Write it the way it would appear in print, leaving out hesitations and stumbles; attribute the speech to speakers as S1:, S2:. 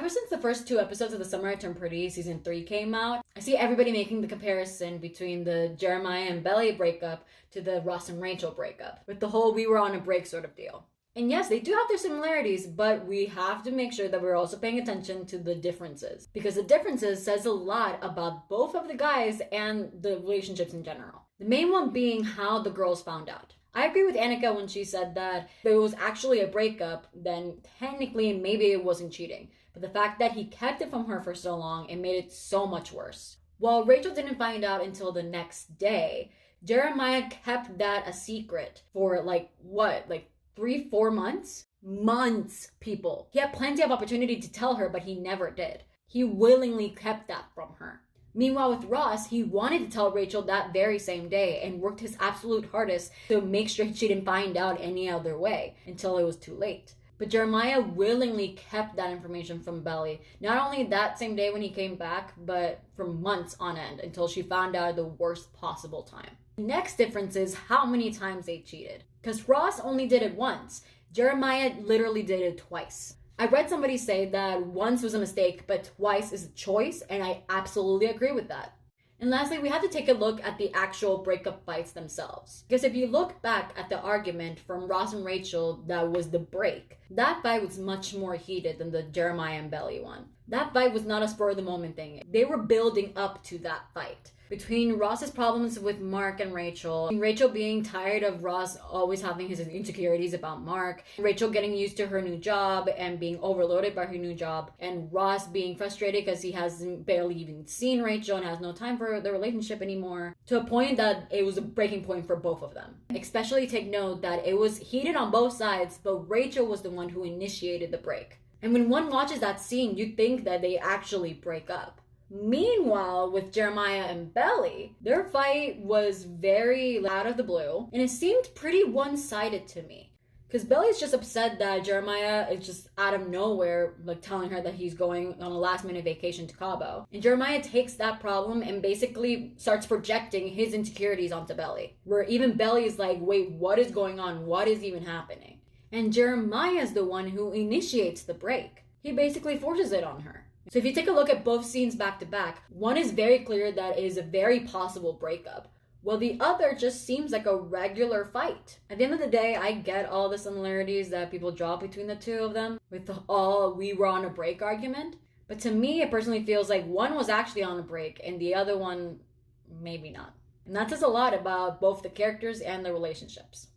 S1: Ever since the first 2 episodes of The Summer I Turned Pretty season 3 came out, I see everybody making the comparison between the Jeremiah and Belly breakup to the Ross and Rachel breakup, with the whole we were on a break sort of deal. And yes, they do have their similarities, but we have to make sure that we're also paying attention to the differences. Because the differences says a lot about both of the guys and the relationships in general. The main one being how the girls found out. I agree with Annika when she said that if it was actually a breakup, then technically maybe it wasn't cheating. But the fact that he kept it from her for so long, it made it so much worse. While Rachel didn't find out until the next day, Jeremiah kept that a secret for 3-4 months? Months, people. He had plenty of opportunity to tell her, but he never did. He willingly kept that from her. Meanwhile, with Ross, he wanted to tell Rachel that very same day and worked his absolute hardest to make sure she didn't find out any other way until it was too late. But Jeremiah willingly kept that information from Belly, not only that same day when he came back, but for months on end until she found out at the worst possible time. The next difference is how many times they cheated. Because Ross only did it once. Jeremiah literally did it twice. I read somebody say that once was a mistake, but twice is a choice, and I absolutely agree with that. And lastly, we have to take a look at the actual breakup fights themselves. Because if you look back at the argument from Ross and Rachel that was the break, that fight was much more heated than the Jeremiah and Belly one. That fight was not a spur of the moment thing. They were building up to that fight. Between Ross's problems with Mark and Rachel being tired of Ross always having his insecurities about Mark, Rachel getting used to her new job and being overloaded by her new job, and Ross being frustrated because he hasn't barely even seen Rachel and has no time for the relationship anymore, to a point that it was a breaking point for both of them. Especially take note that it was heated on both sides, but Rachel was the one who initiated the break. And when one watches that scene, you'd think that they actually break up. Meanwhile, with Jeremiah and Belly, their fight was very out of the blue, and it seemed pretty one-sided to me. Because Belly's just upset that Jeremiah is just out of nowhere, telling her that he's going on a last-minute vacation to Cabo. And Jeremiah takes that problem and basically starts projecting his insecurities onto Belly. Where even Belly is like, wait, what is going on? What is even happening? And Jeremiah's the one who initiates the break. He basically forces it on her. So if you take a look at both scenes back to back, one is very clear that it is a very possible breakup, while the other just seems like a regular fight. At the end of the day, I get all the similarities that people draw between the two of them with the all we were on a break argument, but to me it personally feels like one was actually on a break and the other one maybe not. And that says a lot about both the characters and the relationships.